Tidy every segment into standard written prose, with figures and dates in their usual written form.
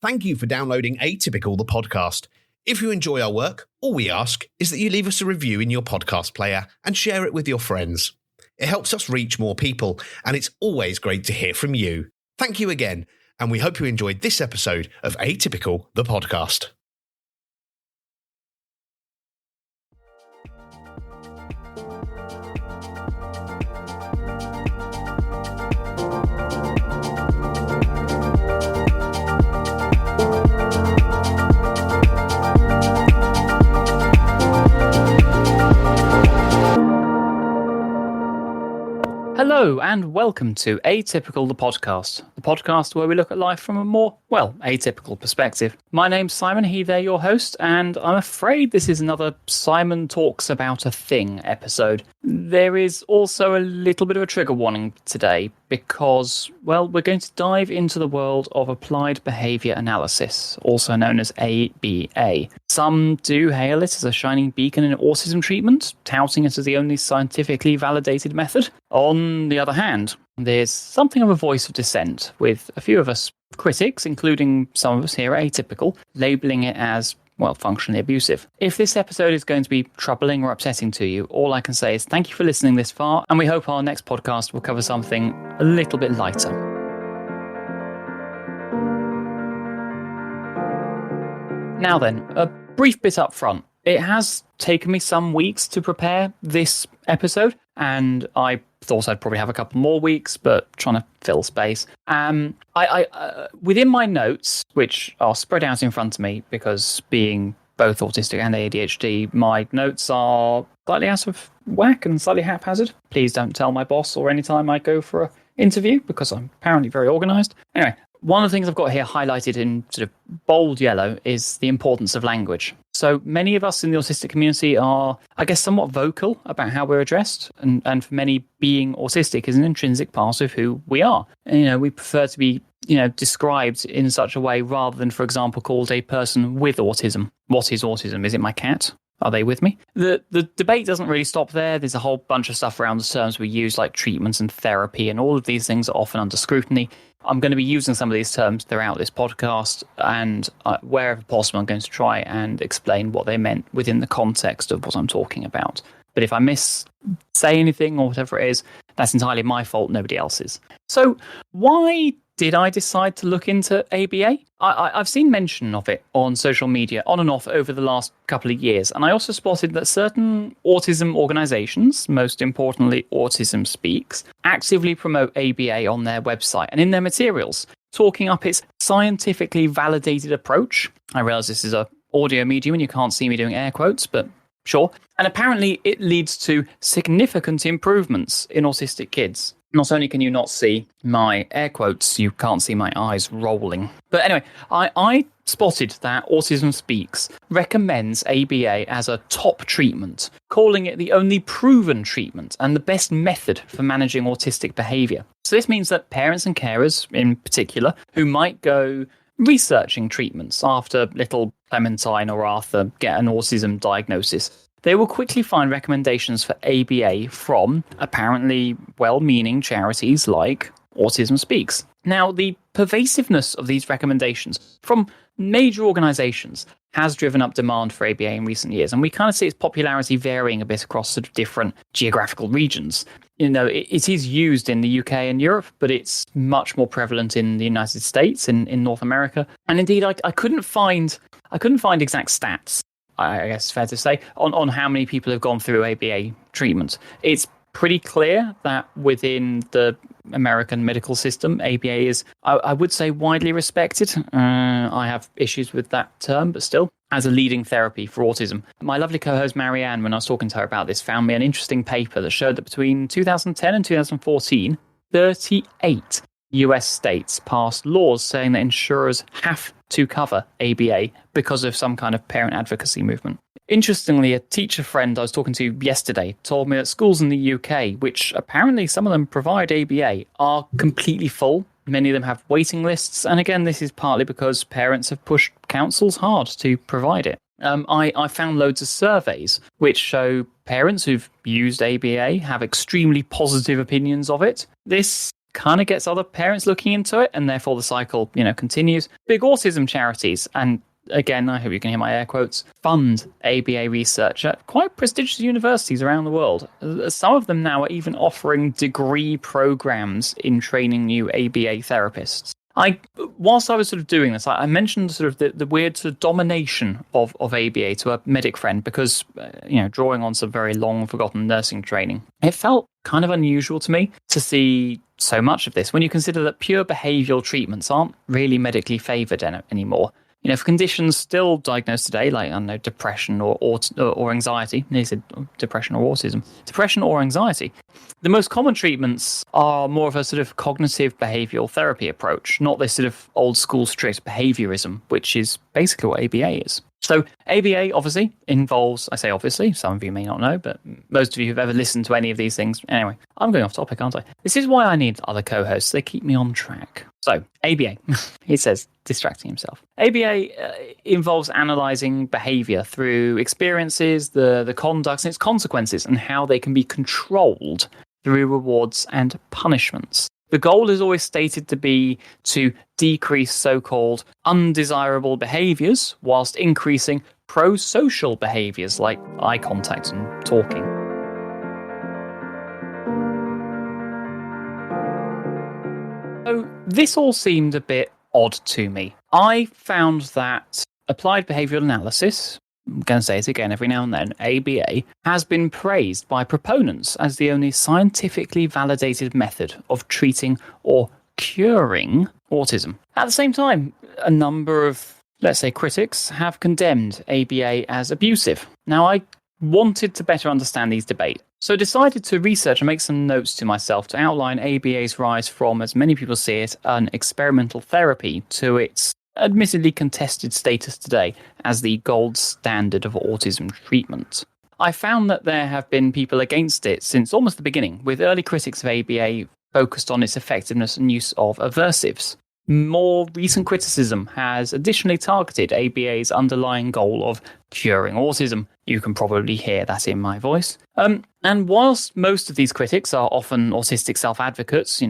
Thank you for downloading Atypical, the podcast. If you enjoy our work, all we ask is that you leave us a review in your podcast player and share it with your friends. It helps us reach more people, and it's always great to hear from you. Thank you again, and we hope you enjoyed this episode of Atypical, the podcast. Hello and welcome to Atypical the podcast where we look at life from a more, atypical perspective. My name's Simon, he there, your host, and I'm afraid this is another Simon Talks About a Thing episode. There is also a little bit of a trigger warning today because, we're going to dive into the world of Applied Behaviour Analysis, also known as ABA. Some do hail it as a shining beacon in autism treatment, touting it as the only scientifically validated method. On the other hand, there's something of a voice of dissent, with a few of us critics, including some of us here at Atypical, labelling it as, functionally abusive. If this episode is going to be troubling or upsetting to you, all I can say is thank you for listening this far, and we hope our next podcast will cover something a little bit lighter. Now then, a brief bit up front. It has taken me some weeks to prepare this episode, and I thought I'd probably have a couple more weeks, but trying to fill space. Within my notes, which are spread out in front of me, because being both autistic and ADHD, my notes are slightly out of whack and slightly haphazard. Please don't tell my boss or any time I go for an interview, because I'm apparently very organised. Anyway, one of the things I've got here highlighted in sort of bold yellow is the importance of language. So many of us in the autistic community are, I guess, somewhat vocal about how we're addressed. And for many, being autistic is an intrinsic part of who we are. And, we prefer to be, described in such a way rather than, for example, called a person with autism. What is autism? Is it my cat? Are they with me? The debate doesn't really stop there. There's a whole bunch of stuff around the terms we use, like treatments and therapy, and all of these things are often under scrutiny. I'm going to be using some of these terms throughout this podcast, and wherever possible, I'm going to try and explain what they meant within the context of what I'm talking about. But if I say anything or whatever it is, that's entirely my fault, nobody else's. So why did I decide to look into ABA? I've seen mention of it on social media on and off over the last couple of years, and I also spotted that certain autism organisations, most importantly Autism Speaks, actively promote ABA on their website and in their materials, talking up its scientifically validated approach. I realise this is an audio medium and you can't see me doing air quotes, but sure. And apparently it leads to significant improvements in autistic kids. Not only can you not see my air quotes, you can't see my eyes rolling. But anyway, I spotted that Autism Speaks recommends ABA as a top treatment, calling it the only proven treatment and the best method for managing autistic behaviour. So this means that parents and carers, in particular, who might go researching treatments after little Clementine or Arthur get an autism diagnosis, they will quickly find recommendations for ABA from apparently well-meaning charities like Autism Speaks. Now, the pervasiveness of these recommendations from major organisations has driven up demand for ABA in recent years, and we kind of see its popularity varying a bit across sort of different geographical regions. It is used in the UK and Europe, but it's much more prevalent in the United States, in North America. And indeed, I couldn't find exact stats, I guess it's fair to say, on how many people have gone through ABA treatment. It's pretty clear that within the American medical system, ABA is, I would say, widely respected. I have issues with that term, but still, as a leading therapy for autism. My lovely co-host Marianne, when I was talking to her about this, found me an interesting paper that showed that between 2010 and 2014, 38 US states passed laws saying that insurers have to cover ABA because of some kind of parent advocacy movement. Interestingly, a teacher friend I was talking to yesterday told me that schools in the UK, which apparently some of them provide ABA, are completely full. Many of them have waiting lists. And again, this is partly because parents have pushed councils hard to provide it. I found loads of surveys which show parents who've used ABA have extremely positive opinions of it. This kind of gets other parents looking into it, and therefore the cycle, continues. Big autism charities, and again, I hope you can hear my air quotes, fund ABA research at quite prestigious universities around the world. Some of them now are even offering degree programs in training new ABA therapists. Whilst I was sort of doing this, I mentioned sort of the weird sort of domination of ABA to a medic friend because, drawing on some very long forgotten nursing training, it felt kind of unusual to me to see so much of this when you consider that pure behavioural treatments aren't really medically favoured anymore. For conditions still diagnosed today, like, I don't know, depression or anxiety, they said depression or autism, depression or anxiety, the most common treatments are more of a sort of cognitive behavioural therapy approach, not this sort of old school strict behaviourism, which is basically what ABA is. So ABA obviously involves, I say obviously, some of you may not know, but most of you who've ever listened to any of these things, anyway, I'm going off topic, aren't I? This is why I need other co-hosts, they keep me on track. So ABA, he says, distracting himself. ABA involves analysing behaviour through experiences, the conducts and its consequences, and how they can be controlled through rewards and punishments. The goal is always stated to be to decrease so-called undesirable behaviours whilst increasing pro-social behaviours like eye contact and talking. So this all seemed a bit odd to me. I found that applied behaviour analysis, I'm going to say it again every now and then, ABA, has been praised by proponents as the only scientifically validated method of treating or curing autism. At the same time, a number of, let's say, critics have condemned ABA as abusive. Now, I wanted to better understand these debates, so I decided to research and make some notes to myself to outline ABA's rise from, as many people see it, an experimental therapy to its admittedly contested status today as the gold standard of autism treatment. I found that there have been people against it since almost the beginning, with early critics of ABA focused on its effectiveness and use of aversives. More recent criticism has additionally targeted ABA's underlying goal of curing autism. You can probably hear that in my voice. And whilst most of these critics are often autistic self-advocates,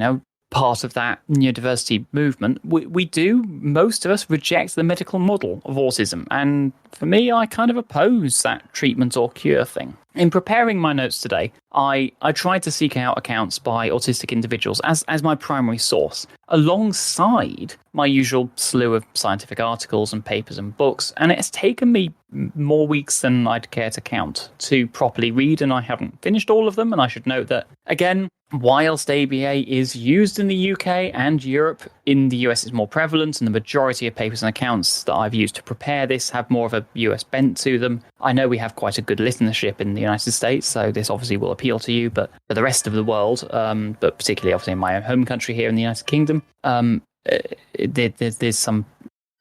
part of that neurodiversity movement, most of us reject the medical model of autism. And for me, I kind of oppose that treatment or cure thing. In preparing my notes today, I tried to seek out accounts by autistic individuals as my primary source, alongside my usual slew of scientific articles and papers and books. And it's taken me more weeks than I'd care to count to properly read, and I haven't finished all of them. And I should note that, again, whilst ABA is used in the UK and Europe, in the US it's more prevalent, and the majority of papers and accounts that I've used to prepare this have more of a US bent to them. I know we have quite a good listenership in the United States, so this obviously will appeal to you, but for the rest of the world, but particularly obviously in my own home country here in the United Kingdom, there's some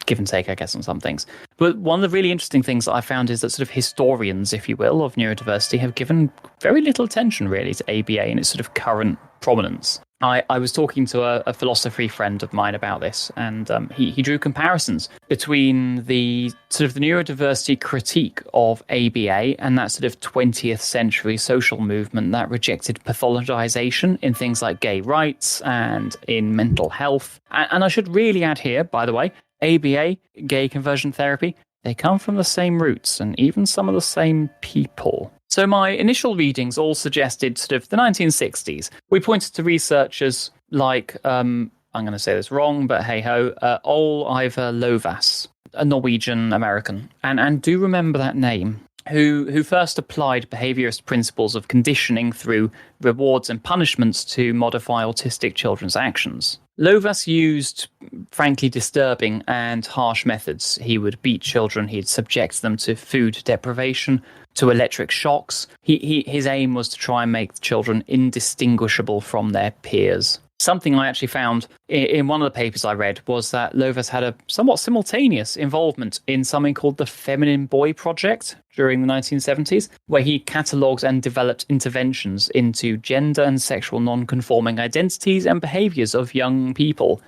give and take, I guess, on some things. But one of the really interesting things that I found is that sort of historians, if you will, of neurodiversity have given very little attention really to ABA and its sort of current prominence. I was talking to a philosophy friend of mine about this, and he drew comparisons between the sort of the neurodiversity critique of ABA and that sort of 20th century social movement that rejected pathologization in things like gay rights and in mental health. And I should really add here, by the way, ABA, gay conversion therapy, they come from the same roots and even some of the same people. So my initial readings all suggested sort of the 1960s. We pointed to researchers like, I'm going to say this wrong, but hey-ho, Ole Ivar Lovas, a Norwegian American. And do remember that name, who first applied behaviourist principles of conditioning through rewards and punishments to modify autistic children's actions. Lovas used, frankly, disturbing and harsh methods. He would beat children, he'd subject them to food deprivation, to electric shocks. His aim was to try and make the children indistinguishable from their peers. Something I actually found in one of the papers I read was that Lovas had a somewhat simultaneous involvement in something called the Feminine Boy Project during the 1970s, where he catalogued and developed interventions into gender and sexual non-conforming identities and behaviours of young people.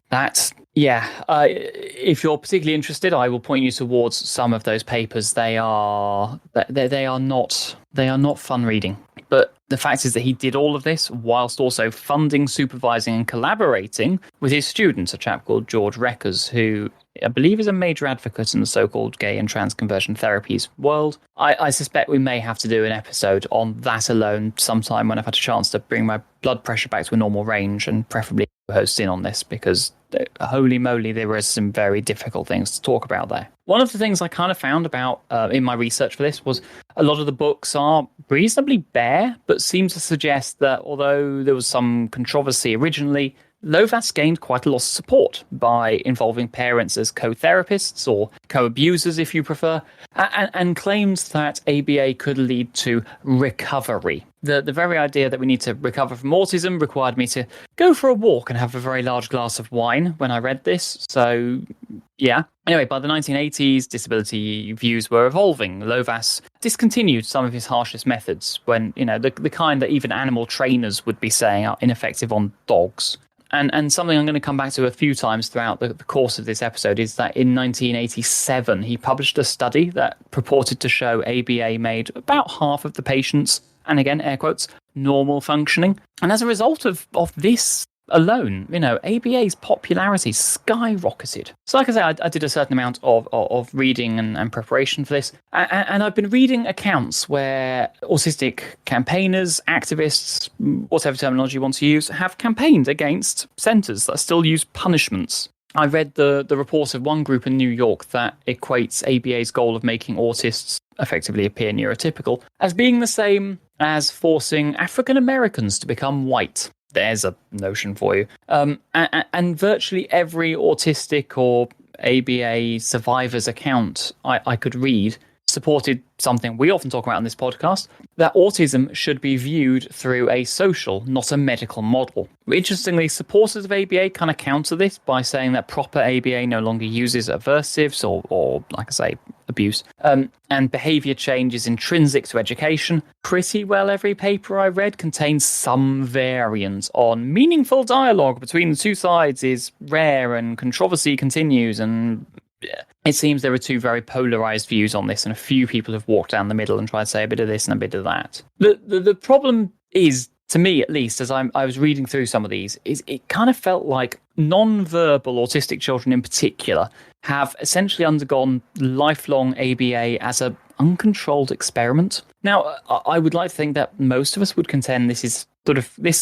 If you're particularly interested, I will point you towards some of those papers. They are not fun reading. But the fact is that he did all of this whilst also funding, supervising, and collaborating with his students, a chap called George Reckers, who I believe is a major advocate in the so-called gay and trans conversion therapies world. I suspect we may have to do an episode on that alone sometime when I've had a chance to bring my blood pressure back to a normal range, and preferably host in on this, because holy moly, there were some very difficult things to talk about there. One of the things I kind of found about in my research for this was a lot of the books are reasonably bare, but seem to suggest that although there was some controversy originally, Lovaas gained quite a lot of support by involving parents as co-therapists or co-abusers, if you prefer, and claims that ABA could lead to recovery. The very idea that we need to recover from autism required me to go for a walk and have a very large glass of wine when I read this. So, yeah. Anyway, by the 1980s, disability views were evolving. Lovaas discontinued some of his harshest methods when, the kind that even animal trainers would be saying are ineffective on dogs. And something I'm going to come back to a few times throughout the course of this episode is that in 1987, he published a study that purported to show ABA made about half of the patients, and again, air quotes, normal functioning. And as a result of this alone, ABA's popularity skyrocketed. So like I say, I did a certain amount of reading and preparation for this. And I've been reading accounts where autistic campaigners, activists, whatever terminology you want to use, have campaigned against centres that still use punishments. I read the report of one group in New York that equates ABA's goal of making autists effectively appear neurotypical as being the same as forcing African Americans to become white. There's a notion for you. And virtually every autistic or ABA survivor's account I could read supported something we often talk about on this podcast, that autism should be viewed through a social, not a medical model. Interestingly, supporters of ABA kind of counter this by saying that proper ABA no longer uses aversives or like I say, abuse, and behaviour change is intrinsic to education. Pretty well every paper I read contains some variant on meaningful dialogue between the two sides is rare and controversy continues, and it seems there are two very polarised views on this, and a few people have walked down the middle and tried to say a bit of this and a bit of that. The problem is, to me at least, as I was reading through some of these, is it kind of felt like non-verbal autistic children in particular have essentially undergone lifelong ABA as an uncontrolled experiment. Now, I would like to think that most of us would contend this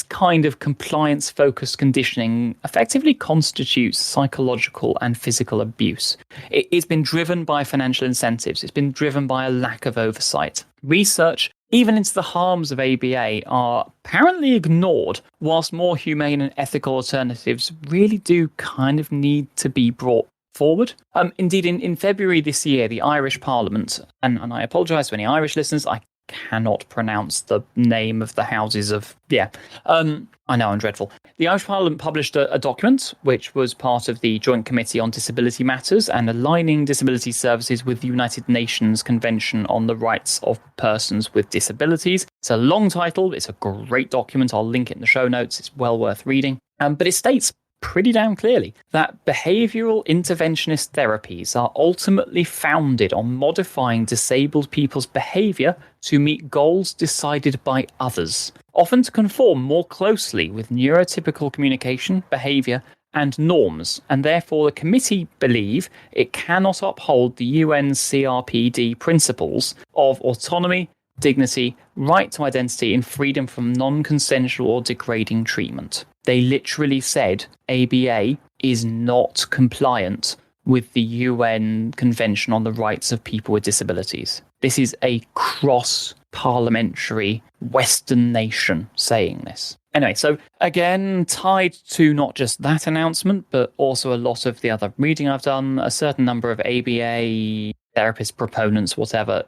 kind of compliance-focused conditioning effectively constitutes psychological and physical abuse. It's been driven by financial incentives. It's been driven by a lack of oversight. Research, even into the harms of ABA, are apparently ignored, whilst more humane and ethical alternatives really do kind of need to be brought forward. Indeed, in February this year, the Irish Parliament, and I apologise to any Irish listeners, I cannot pronounce the name of the houses of... I know, I'm dreadful. The Irish Parliament published a document which was part of the Joint Committee on Disability Matters and Aligning Disability Services with the United Nations Convention on the Rights of Persons with Disabilities. It's a long title. It's a great document. I'll link it in the show notes. It's well worth reading. But it states pretty damn clearly that behavioural interventionist therapies are ultimately founded on modifying disabled people's behaviour to meet goals decided by others, often to conform more closely with neurotypical communication, behaviour, and norms, and therefore the committee believe it cannot uphold the UN CRPD principles of autonomy, dignity, right to identity, and freedom from non-consensual or degrading treatment. They literally said ABA is not compliant with the UN Convention on the Rights of People with Disabilities. This is a cross-parliamentary Western nation saying this. Anyway, so again, tied to not just that announcement, but also a lot of the other reading I've done, a certain number of ABA therapists, proponents, whatever,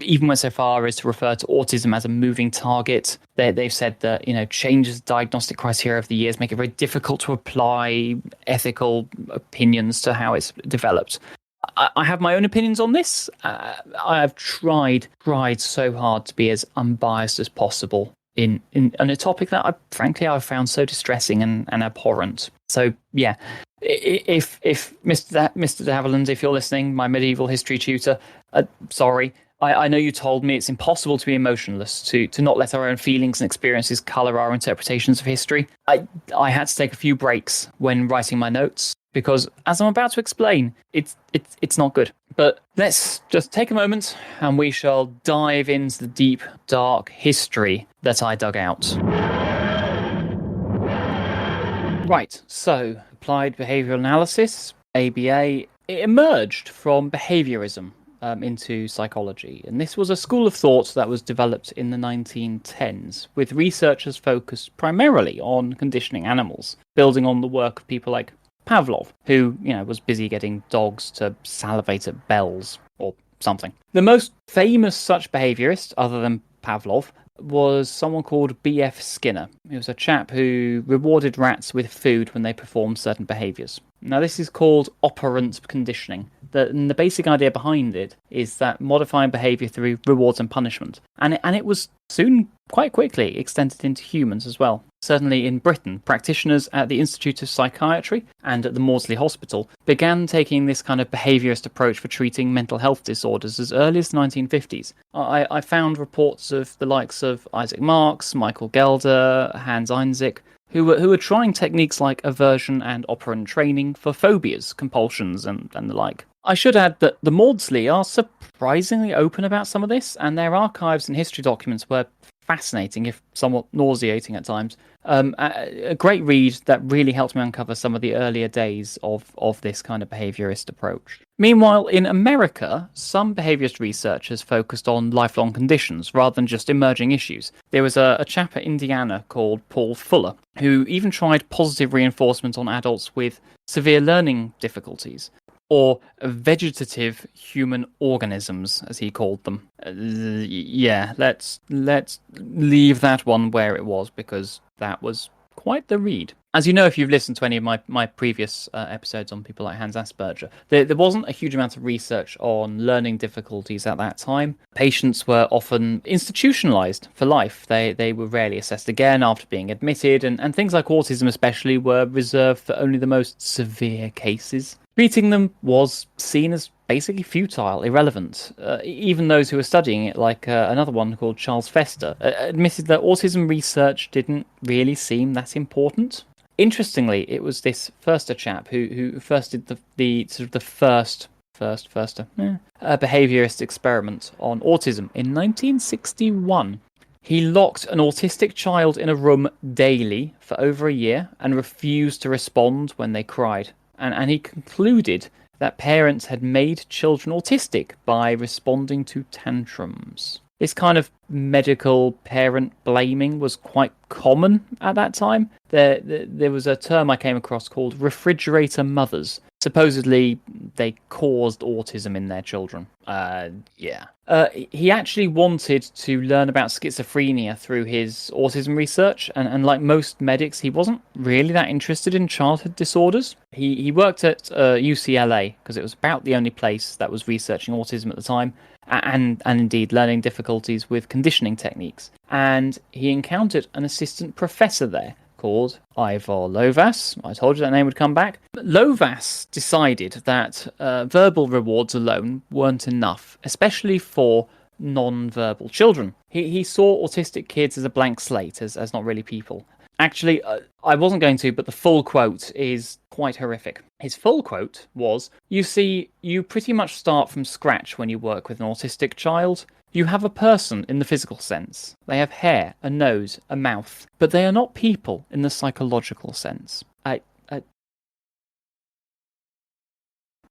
even went so far as to refer to autism as a moving target. They've said that, changes diagnostic criteria over the years make it very difficult to apply ethical opinions to how it's developed. I have my own opinions on this. I have tried so hard to be as unbiased as possible in a topic that I've found so distressing and abhorrent. So yeah, if Mr. de Havilland, if you're listening, my medieval history tutor, sorry, I know you told me it's impossible to be emotionless, to not let our own feelings and experiences colour our interpretations of history. I had to take a few breaks when writing my notes, because as I'm about to explain, it's not good. But let's just take a moment and we shall dive into the deep, dark history that I dug out. Right, so applied behavioral analysis, ABA, it emerged from behaviorism into psychology. And this was a school of thought that was developed in the 1910s, with researchers focused primarily on conditioning animals, building on the work of people like Pavlov, who, was busy getting dogs to salivate at bells or something. The most famous such behaviorist, other than Pavlov, was someone called B.F. Skinner. He was a chap who rewarded rats with food when they performed certain behaviours. Now, this is called operant conditioning. The basic idea behind it is that modifying behaviour through rewards and punishment. And it was soon, quite quickly, extended into humans as well. Certainly in Britain, practitioners at the Institute of Psychiatry and at the Maudsley Hospital began taking this kind of behaviourist approach for treating mental health disorders as early as the 1950s. I found reports of the likes of Isaac Marks, Michael Gelder, Hans Einzig, who were trying techniques like aversion and operant training for phobias, compulsions, and the like. I should add that the Maudsley are surprisingly open about some of this, and their archives and history documents were fascinating, if somewhat nauseating at times. A great read that really helped me uncover some of the earlier days of this kind of behaviourist approach. Meanwhile, in America, some behaviourist researchers focused on lifelong conditions rather than just emerging issues. There was a chap at Indiana called Paul Fuller, who even tried positive reinforcement on adults with severe learning difficulties, or vegetative human organisms, as he called them. Let's leave that one where it was, because that was quite the read. As you know, if you've listened to any of my previous episodes on people like Hans Asperger, there wasn't a huge amount of research on learning difficulties at that time. Patients were often institutionalized for life. They were rarely assessed again after being admitted, and things like autism especially were reserved for only the most severe cases. Treating them was seen as basically futile, irrelevant. Even those who were studying it, like another one called Charles Fester, admitted that autism research didn't really seem that important. Interestingly, it was this Fester chap who first did the sort of the first behaviourist experiment on autism in 1961. He locked an autistic child in a room daily for over a year and refused to respond when they cried. And he concluded that parents had made children autistic by responding to tantrums. This kind of medical parent blaming was quite common at that time. There was a term I came across called refrigerator mothers. Supposedly, they caused autism in their children. He actually wanted to learn about schizophrenia through his autism research, and like most medics, he wasn't really that interested in childhood disorders. He worked at UCLA, because it was about the only place that was researching autism at the time, and indeed learning difficulties with conditioning techniques. And he encountered an assistant professor there called Ivor Lovaas. I told you that name would come back. Lovaas decided that verbal rewards alone weren't enough, especially for non-verbal children. He saw autistic kids as a blank slate, as not really people. Actually, I wasn't going to, but the full quote is quite horrific. His full quote was, "You see, you pretty much start from scratch when you work with an autistic child. You have a person in the physical sense. They have hair, a nose, a mouth, but they are not people in the psychological sense."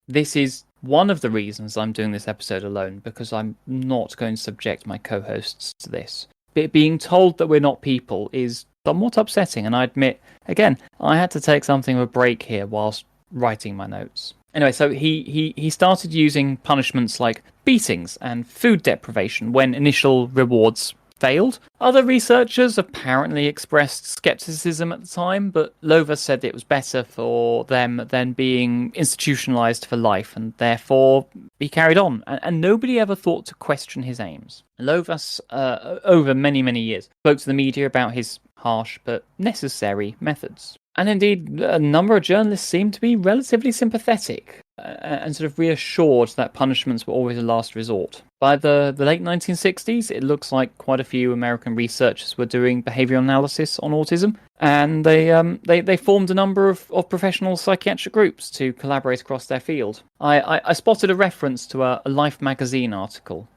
This is one of the reasons I'm doing this episode alone, because I'm not going to subject my co-hosts to this. Being told that we're not people is somewhat upsetting, and I admit, again, I had to take something of a break here whilst writing my notes. Anyway, so he started using punishments like beatings and food deprivation when initial rewards failed. Other researchers apparently expressed skepticism at the time, but Lovaas said it was better for them than being institutionalized for life, and therefore he carried on. And nobody ever thought to question his aims. Lovaas, over many, many years, spoke to the media about his harsh but necessary methods. And indeed, a number of journalists seemed to be relatively sympathetic. and sort of reassured that punishments were always a last resort. By the late 1960s, it looks like quite a few American researchers were doing behavioral analysis on autism, and they formed a number of professional psychiatric groups to collaborate across their field. I spotted a reference to a Life magazine article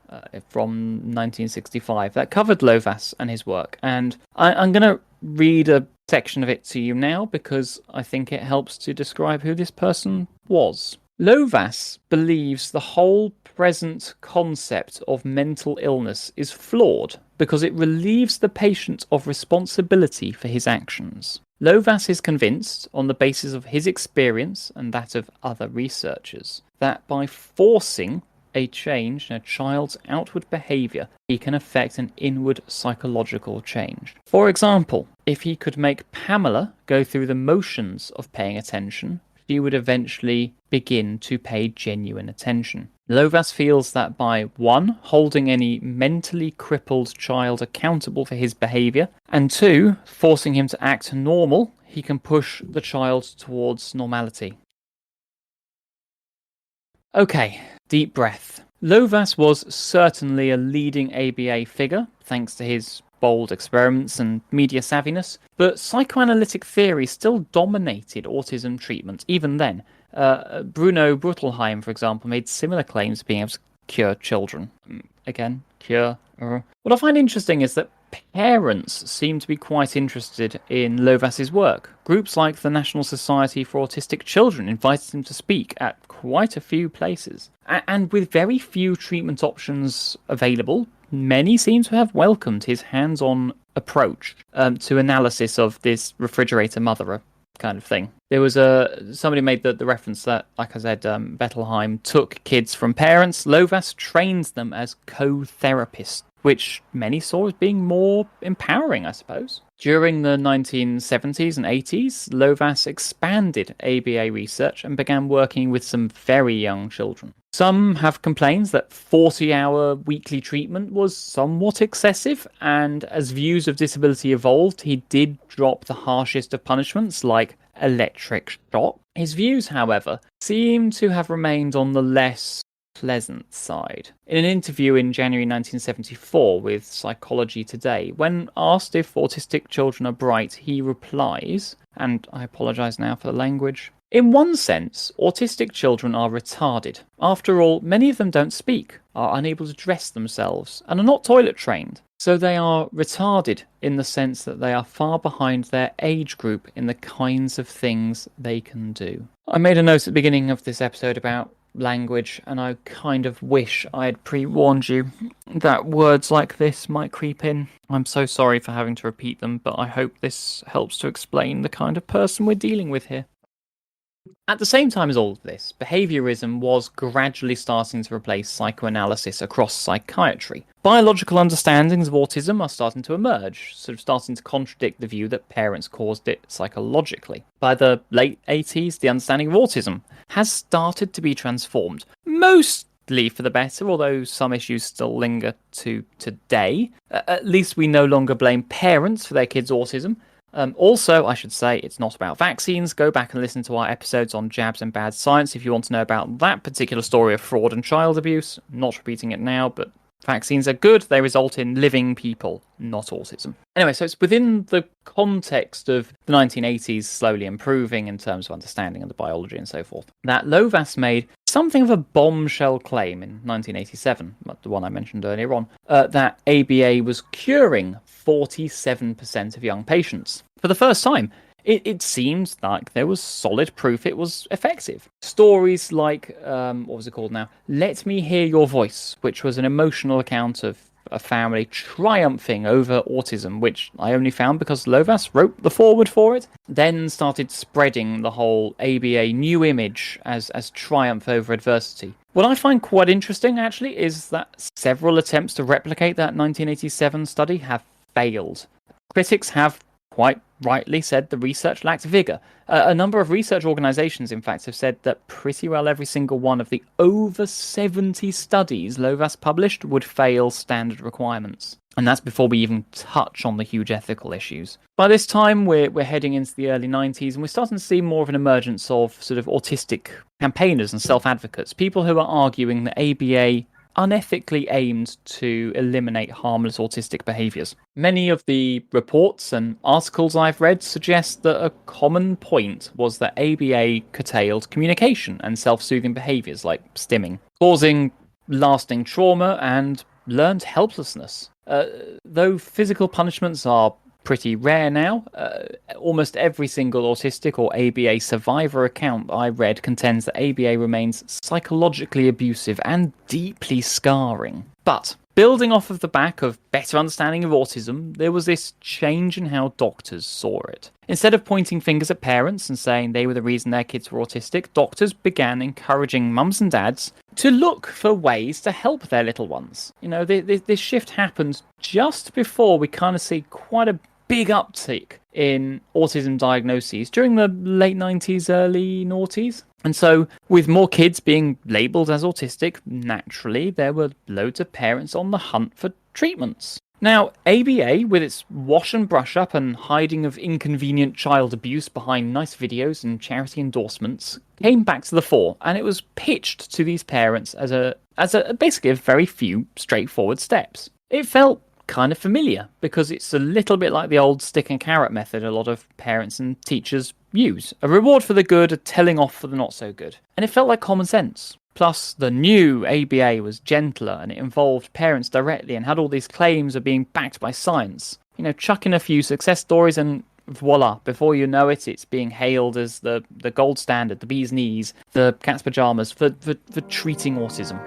from 1965 that covered Lovaas and his work, and I'm going to read a section of it to you now because I think it helps to describe who this person was. Lovaas believes the whole present concept of mental illness is flawed because it relieves the patient of responsibility for his actions. Lovaas is convinced, on the basis of his experience and that of other researchers, that by forcing a change in a child's outward behaviour, he can effect an inward psychological change. For example, if he could make Pamela go through the motions of paying attention, she would eventually begin to pay genuine attention. Lovaas feels that by 1. Holding any mentally crippled child accountable for his behaviour, and 2. Forcing him to act normal, he can push the child towards normality. Okay, deep breath. Lovaas was certainly a leading ABA figure, thanks to his bold experiments and media savviness, but psychoanalytic theory still dominated autism treatment even then. Bruno Brutelheim, for example, made similar claims to being able to cure children. Again, cure. What I find interesting is that parents seem to be quite interested in Lovaas's work. Groups like the National Society for Autistic Children invited him to speak at quite a few places. And with very few treatment options available, many seem to have welcomed his hands-on approach to analysis of this refrigerator motherer kind of thing. There was somebody made the reference that, like I said, Bettelheim took kids from parents. Lovaas trained them as co-therapists, which many saw as being more empowering, I suppose. During the 1970s and 80s, Lovaas expanded ABA research and began working with some very young children. Some have complained that 40-hour weekly treatment was somewhat excessive, and as views of disability evolved, he did drop the harshest of punishments, like electric shock. His views, however, seem to have remained on the less pleasant side. In an interview in January 1974 with Psychology Today, when asked if autistic children are bright, he replies, and I apologise now for the language, "In one sense, autistic children are retarded. After all, many of them don't speak, are unable to dress themselves, and are not toilet trained. So they are retarded in the sense that they are far behind their age group in the kinds of things they can do." I made a note at the beginning of this episode about language, and I kind of wish I had pre-warned you that words like this might creep in. I'm so sorry for having to repeat them, but I hope this helps to explain the kind of person we're dealing with here. At the same time as all of this, behaviorism was gradually starting to replace psychoanalysis across psychiatry. Biological understandings of autism are starting to emerge, sort of starting to contradict the view that parents caused it psychologically. By the late 80s, the understanding of autism has started to be transformed, mostly for the better, although some issues still linger to today. At least we no longer blame parents for their kids' autism. Also, I should say, it's not about vaccines. Go back and listen to our episodes on jabs and bad science if you want to know about that particular story of fraud and child abuse. I'm not repeating it now, but vaccines are good. They result in living people, not autism. Anyway, so it's within the context of the 1980s slowly improving in terms of understanding of the biology and so forth, that Lovaas made something of a bombshell claim in 1987, the one I mentioned earlier on, that ABA was curing 47% of young patients. For the first time, it seemed like there was solid proof it was effective. Stories like, what was it called now? Let Me Hear Your Voice, which was an emotional account of a family triumphing over autism, which I only found because Lovaas wrote the foreword for it, then started spreading the whole ABA new image as triumph over adversity. What I find quite interesting, actually, is that several attempts to replicate that 1987 study have failed. Critics have quite rightly said the research lacked vigour. A number of research organisations, in fact, have said that pretty well every single one of the over 70 studies Lovaas published would fail standard requirements. And that's before we even touch on the huge ethical issues. By this time, we're heading into the early 90s, and we're starting to see more of an emergence of sort of autistic campaigners and self-advocates, people who are arguing that ABA unethically aimed to eliminate harmless autistic behaviours. Many of the reports and articles I've read suggest that a common point was that ABA curtailed communication and self-soothing behaviours like stimming, causing lasting trauma and learned helplessness. Though physical punishments are pretty rare now, almost every single autistic or ABA survivor account I read contends that ABA remains psychologically abusive and deeply scarring. But building off of the back of better understanding of autism, there was this change in how doctors saw it. Instead of pointing fingers at parents and saying they were the reason their kids were autistic, doctors began encouraging mums and dads to look for ways to help their little ones. You know, this shift happened just before we kind of see quite a big uptick in autism diagnoses during the late 90s, early noughties. And so, with more kids being labelled as autistic, naturally, there were loads of parents on the hunt for treatments. Now, ABA, with its wash and brush up and hiding of inconvenient child abuse behind nice videos and charity endorsements, came back to the fore, and it was pitched to these parents as basically a very few straightforward steps. It felt kind of familiar because it's a little bit like the old stick and carrot method a lot of parents and teachers use. A reward for the good, a telling off for the not so good. And it felt like common sense. Plus, the new ABA was gentler and it involved parents directly and had all these claims of being backed by science. You know, chuck in a few success stories and voila, before you know it, it's being hailed as the gold standard, the bee's knees, the cat's pajamas for treating autism.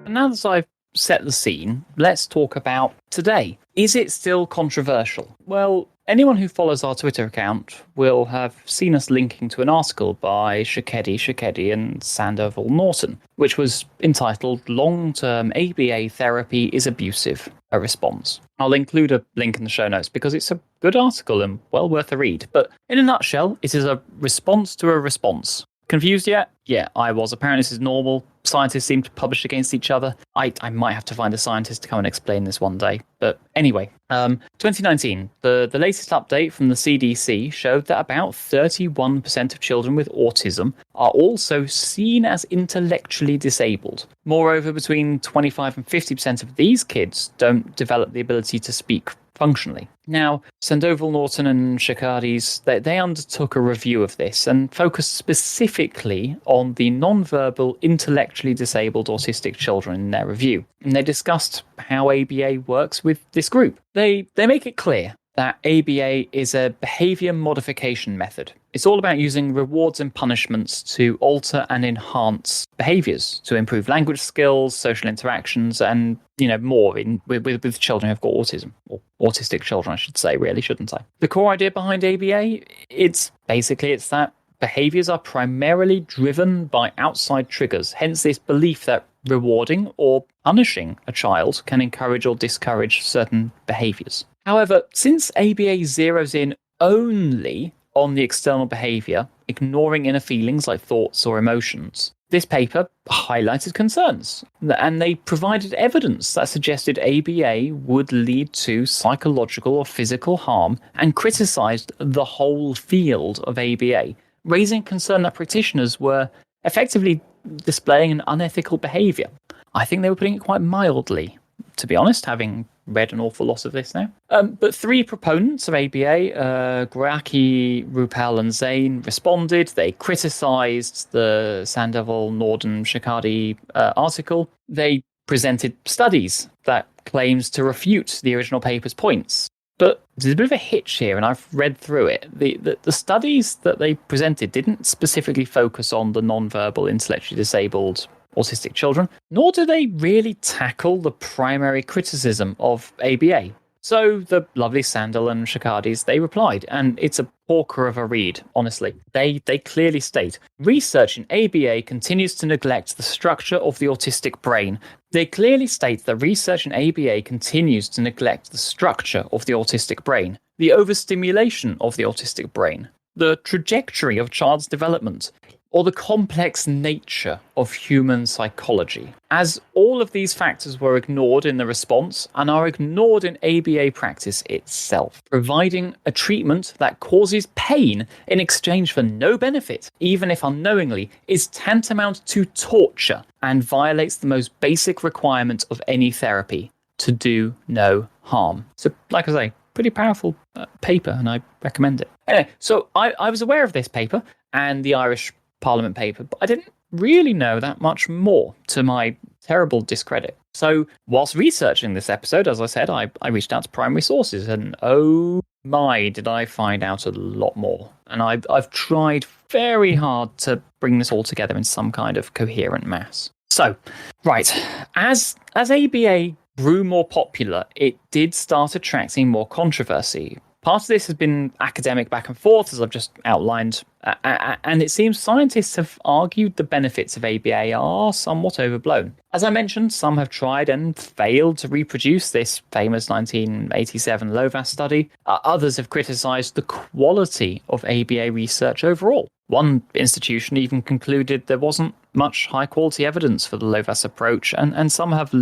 And now that I've set the scene, let's talk about today. Is it still controversial? Well, anyone who follows our Twitter account will have seen us linking to an article by Shakedi and Sandoval Norton, which was entitled Long-Term ABA Therapy is Abusive, a Response. I'll include a link in the show notes because it's a good article and well worth a read. But in a nutshell, it is a response to a response. Confused yet? Yeah, I was. Apparently this is normal. Scientists seem to publish against each other. I might have to find a scientist to come and explain this one day. But anyway, 2019, the latest update from the CDC showed that about 31% of children with autism are also seen as intellectually disabled. Moreover, between 25 and 50% of these kids don't develop the ability to speak functionally. Now, Sandoval Norton and Shakadi's, they undertook a review of this and focused specifically on the non-verbal, intellectually disabled autistic children in their review. And they discussed how ABA works with this group. They make it clear that ABA is a behaviour modification method. It's all about using rewards and punishments to alter and enhance behaviours, to improve language skills, social interactions, and more with children who've got autism, or autistic children, I should say, really, shouldn't I? The core idea behind ABA, it's that behaviours are primarily driven by outside triggers, hence this belief that rewarding or punishing a child can encourage or discourage certain behaviours. However, since ABA zeroes in only on the external behaviour, ignoring inner feelings like thoughts or emotions, this paper highlighted concerns, and they provided evidence that suggested ABA would lead to psychological or physical harm and criticised the whole field of ABA, raising concern that practitioners were effectively displaying an unethical behaviour. I think they were putting it quite mildly, to be honest, having read an awful lot of this now. But three proponents of ABA, Graki, Rupal and Zain, responded. They criticised the Sandoval, Norton, Shakadi article. They presented studies that claims to refute the original paper's points. But there's a bit of a hitch here, and I've read through it. The studies that they presented didn't specifically focus on the non-verbal, intellectually disabled autistic children, nor do they really tackle the primary criticism of ABA. So the lovely Sandal and Shakadis, they replied, and it's a porker of a read, honestly. They clearly state, research in ABA continues to neglect the structure of the autistic brain. They clearly state that research in ABA continues to neglect the structure of the autistic brain, the overstimulation of the autistic brain, the trajectory of child's development, or the complex nature of human psychology, as all of these factors were ignored in the response and are ignored in ABA practice itself, providing a treatment that causes pain in exchange for no benefit, even if unknowingly, is tantamount to torture and violates the most basic requirement of any therapy, to do no harm. So, like I say, pretty powerful paper, and I recommend it. Anyway, so I was aware of this paper and the Irish Parliament paper, but I didn't really know that much more, to my terrible discredit. So, whilst researching this episode, as I said, I reached out to primary sources, and oh my, did I find out a lot more. And I've tried very hard to bring this all together in some kind of coherent mass. So, right, as ABA grew more popular, it did start attracting more controversy. Part of this has been academic back and forth, as I've just outlined, and it seems scientists have argued the benefits of ABA are somewhat overblown. As I mentioned, some have tried and failed to reproduce this famous 1987 Lovaas study. Others have criticised the quality of ABA research overall. One institution even concluded there wasn't much high-quality evidence for the Lovaas approach, and some have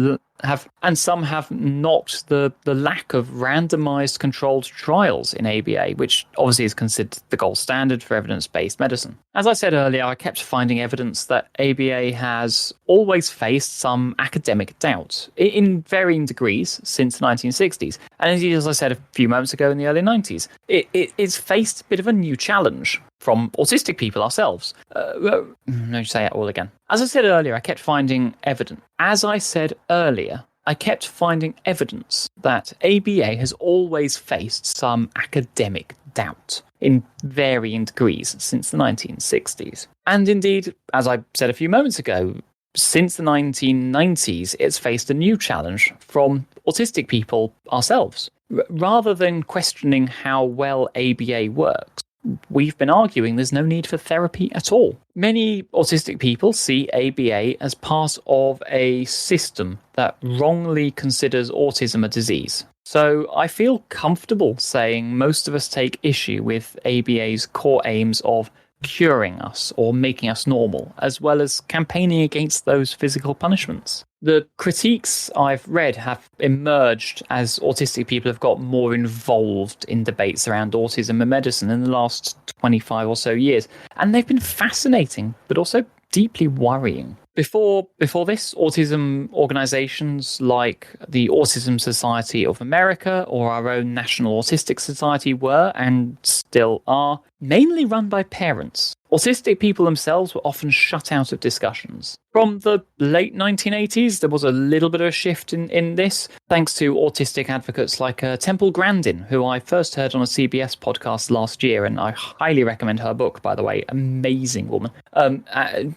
knocked the lack of randomized controlled trials in ABA, which obviously is considered the gold standard for evidence-based medicine. As I said earlier, I kept finding evidence that ABA has always faced some academic doubt in varying degrees since the 1960s, and indeed, as I said a few moments ago, in the early 90s, it's faced a bit of a new challenge from autistic people ourselves. No, say it all again. As I said earlier, I kept finding evidence. As I said earlier, I kept finding evidence that ABA has always faced some academic doubt in varying degrees since the 1960s. And indeed, as I said a few moments ago, since the 1990s, it's faced a new challenge from autistic people ourselves. Rather than questioning how well ABA works, we've been arguing there's no need for therapy at all. Many autistic people see ABA as part of a system that wrongly considers autism a disease. So I feel comfortable saying most of us take issue with ABA's core aims of curing us or making us normal, as well as campaigning against those physical punishments. The critiques I've read have emerged as autistic people have got more involved in debates around autism and medicine in the last 25 or so years, and they've been fascinating, but also deeply worrying. Before this, autism organisations like the Autism Society of America or our own National Autistic Society were, and still are, mainly run by parents. Autistic people themselves were often shut out of discussions. From the late 1980s, there was a little bit of a shift in this, thanks to autistic advocates like Temple Grandin, who I first heard on a CBS podcast last year, and I highly recommend her book, by the way. Amazing woman.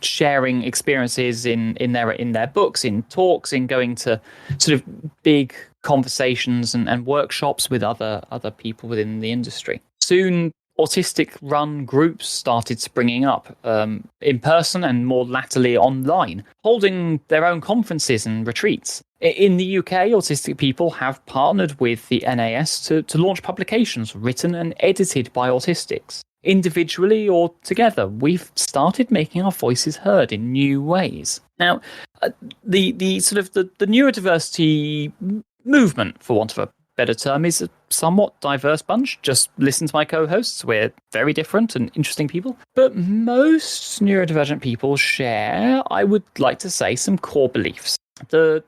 Sharing experiences in their books, in talks, in going to sort of big conversations and workshops with other people within the industry. Soon, autistic-run groups started springing up in person and more latterly online, holding their own conferences and retreats. In the UK, autistic people have partnered with the NAS to launch publications written and edited by autistics. Individually or together, we've started making our voices heard in new ways. Now, the neurodiversity movement, for want of a better term, is a somewhat diverse bunch. Just listen to my co-hosts. We're very different and interesting people. But most neurodivergent people share, I would like to say, some core beliefs. The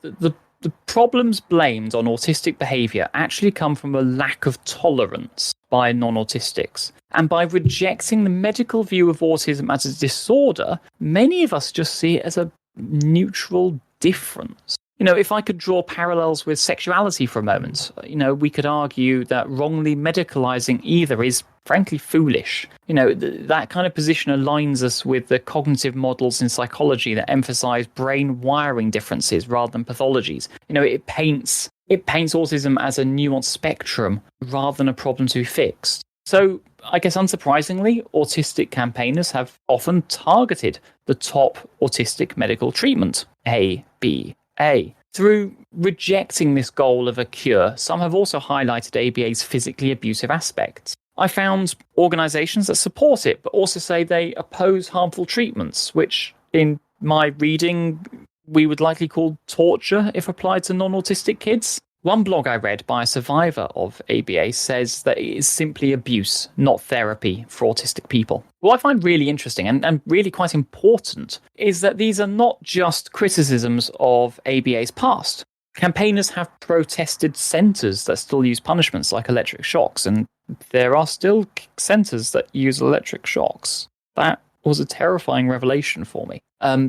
problems blamed on autistic behaviour actually come from a lack of tolerance by non-autistics. And by rejecting the medical view of autism as a disorder, many of us just see it as a neutral difference. You know, if I could draw parallels with sexuality for a moment, you know, we could argue that wrongly medicalizing either is frankly foolish. You know, that kind of position aligns us with the cognitive models in psychology that emphasize brain wiring differences rather than pathologies. You know, it paints autism as a nuanced spectrum rather than a problem to be fixed. So I guess unsurprisingly, autistic campaigners have often targeted the top autistic medical treatment, ABA. Through rejecting this goal of a cure, some have also highlighted ABA's physically abusive aspects. I found organisations that support it, but also say they oppose harmful treatments, which in my reading we would likely call torture if applied to non-autistic kids. One blog I read by a survivor of ABA says that it is simply abuse, not therapy for autistic people. What I find really interesting and really quite important is that these are not just criticisms of ABA's past. Campaigners have protested centres that still use punishments like electric shocks, and there are still centres that use electric shocks. That was a terrifying revelation for me.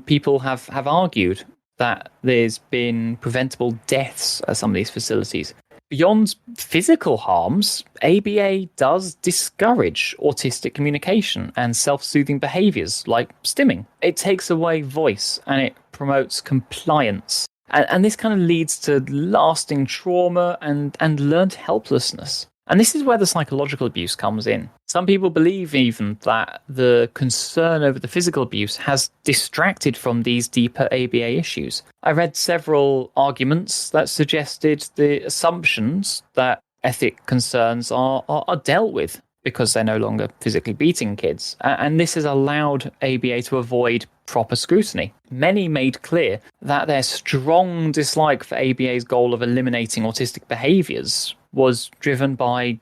People have argued that there's been preventable deaths at some of these facilities. Beyond physical harms, ABA does discourage autistic communication and self-soothing behaviours like stimming. It takes away voice and it promotes compliance. And this kind of leads to lasting trauma and learned helplessness. And this is where the psychological abuse comes in. Some people believe even that the concern over the physical abuse has distracted from these deeper ABA issues. I read several arguments that suggested the assumptions that ethic concerns are dealt with because they're no longer physically beating kids. And this has allowed ABA to avoid proper scrutiny. Many made clear that their strong dislike for ABA's goal of eliminating autistic behaviours was driven by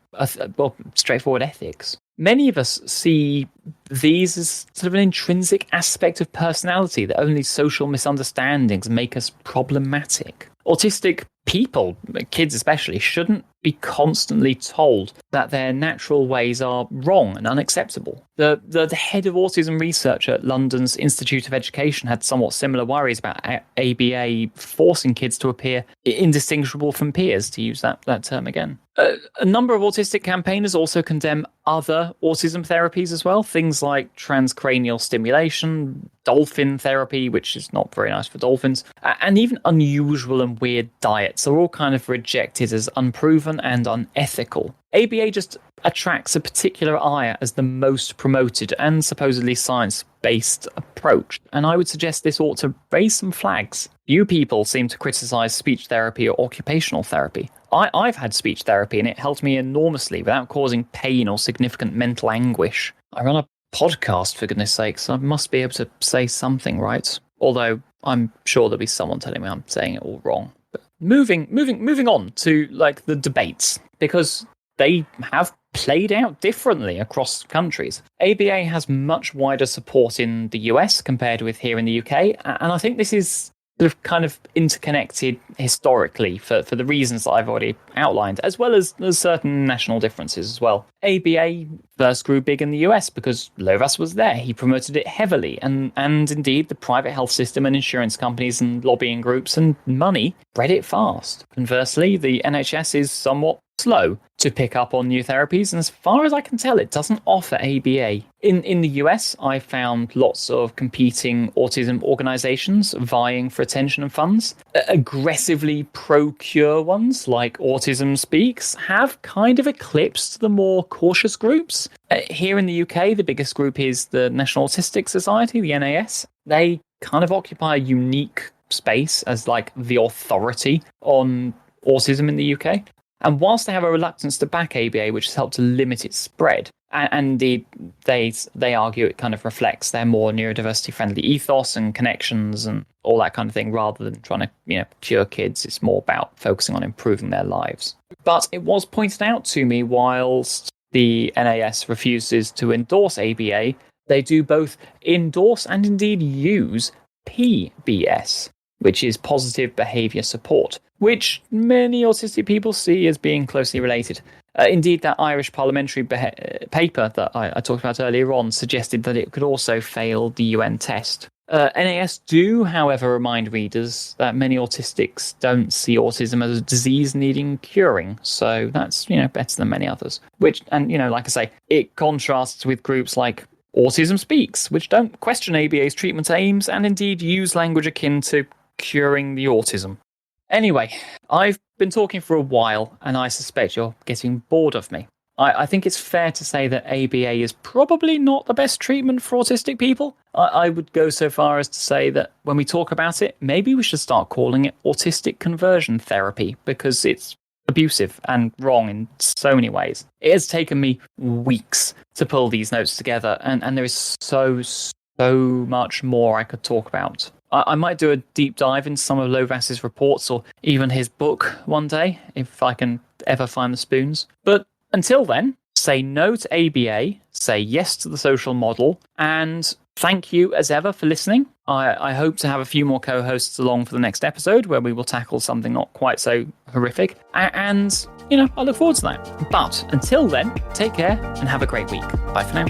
straightforward ethics. Many of us see these as sort of an intrinsic aspect of personality that only social misunderstandings make us problematic. Autistic people, kids especially, shouldn't be constantly told that their natural ways are wrong and unacceptable. The head of autism research at London's Institute of Education had somewhat similar worries about ABA forcing kids to appear indistinguishable from peers, to use that term again. A number of autistic campaigners also condemn other autism therapies as well, things like transcranial stimulation, dolphin therapy, which is not very nice for dolphins, and even unusual and weird diets are all kind of rejected as unproven and unethical. ABA just attracts a particular ire as the most promoted and supposedly science-based approach, and I would suggest this ought to raise some flags. Few people seem to criticise speech therapy or occupational therapy. I've had speech therapy and it helped me enormously without causing pain or significant mental anguish. I run a podcast, for goodness sake, so I must be able to say something right. Although I'm sure there'll be someone telling me I'm saying it all wrong. But moving on to like the debates, because they have played out differently across countries. ABA has much wider support in the US compared with here in the UK, and I think this is sort of kind of interconnected historically for the reasons that I've already outlined, as well as there's certain national differences as well. ABA first grew big in the US because Lovaas was there. He promoted it heavily, and indeed the private health system and insurance companies and lobbying groups and money bred it fast. Conversely, the NHS is somewhat slow to pick up on new therapies, and as far as I can tell, it doesn't offer ABA. In the US, I found lots of competing autism organisations vying for attention and funds. Aggressively pro-cure ones, like Autism Speaks, have kind of eclipsed the more cautious groups. Here in the UK, the biggest group is the National Autistic Society, the NAS. They kind of occupy a unique space as like the authority on autism in the UK. And whilst they have a reluctance to back ABA, which has helped to limit its spread, and indeed they argue it kind of reflects their more neurodiversity-friendly ethos and connections and all that kind of thing, rather than trying to cure kids. It's more about focusing on improving their lives. But it was pointed out to me, whilst the NAS refuses to endorse ABA, they do both endorse and indeed use PBS, which is positive behaviour support, which many autistic people see as being closely related. Indeed, that Irish parliamentary paper that I talked about earlier on suggested that it could also fail the UN test. NAS do, however, remind readers that many autistics don't see autism as a disease needing curing, so that's better than many others. Which, and like I say, it contrasts with groups like Autism Speaks, which don't question ABA's treatment aims and indeed use language akin to curing the autism. Anyway, I've been talking for a while, and I suspect you're getting bored of me. I think it's fair to say that ABA is probably not the best treatment for autistic people. I would go so far as to say that when we talk about it, maybe we should start calling it autistic conversion therapy, because it's abusive and wrong in so many ways. It has taken me weeks to pull these notes together, and there is so much more I could talk about. I might do a deep dive into some of Lovaas's reports or even his book one day, if I can ever find the spoons. But until then, say no to ABA, say yes to the social model, and thank you as ever for listening. I hope to have a few more co-hosts along for the next episode where we will tackle something not quite so horrific. And, I look forward to that. But until then, take care and have a great week. Bye for now.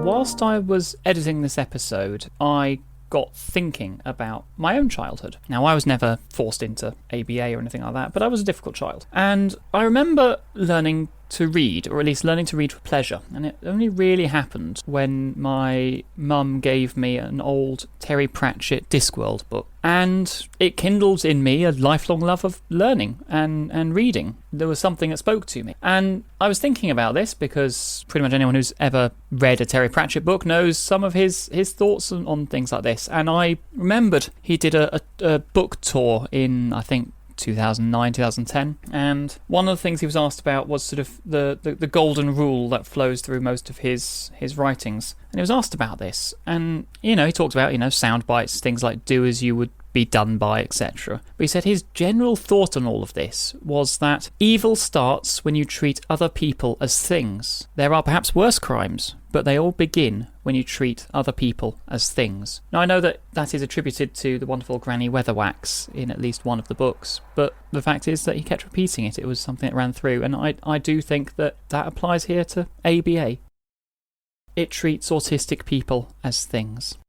Whilst I was editing this episode, I got thinking about my own childhood. Now, I was never forced into ABA or anything like that, but I was a difficult child. And I remember learning to read, or at least learning to read for pleasure. And it only really happened when my mum gave me an old Terry Pratchett Discworld book. And it kindled in me a lifelong love of learning and reading. There was something that spoke to me. And I was thinking about this because pretty much anyone who's ever read a Terry Pratchett book knows some of his thoughts on things like this. And I remembered he did a book tour in, I think, 2009, 2010, and one of the things he was asked about was sort of the golden rule that flows through most of his writings. And he was asked about this, and he talked about sound bites, things like do as you would be done by, etc. But he said his general thought on all of this was that evil starts when you treat other people as things. There are perhaps worse crimes, but they all begin when you treat other people as things. Now, I know that is attributed to the wonderful Granny Weatherwax in at least one of the books, but the fact is that he kept repeating it. It was something that ran through, and I do think that applies here to ABA. It treats autistic people as things.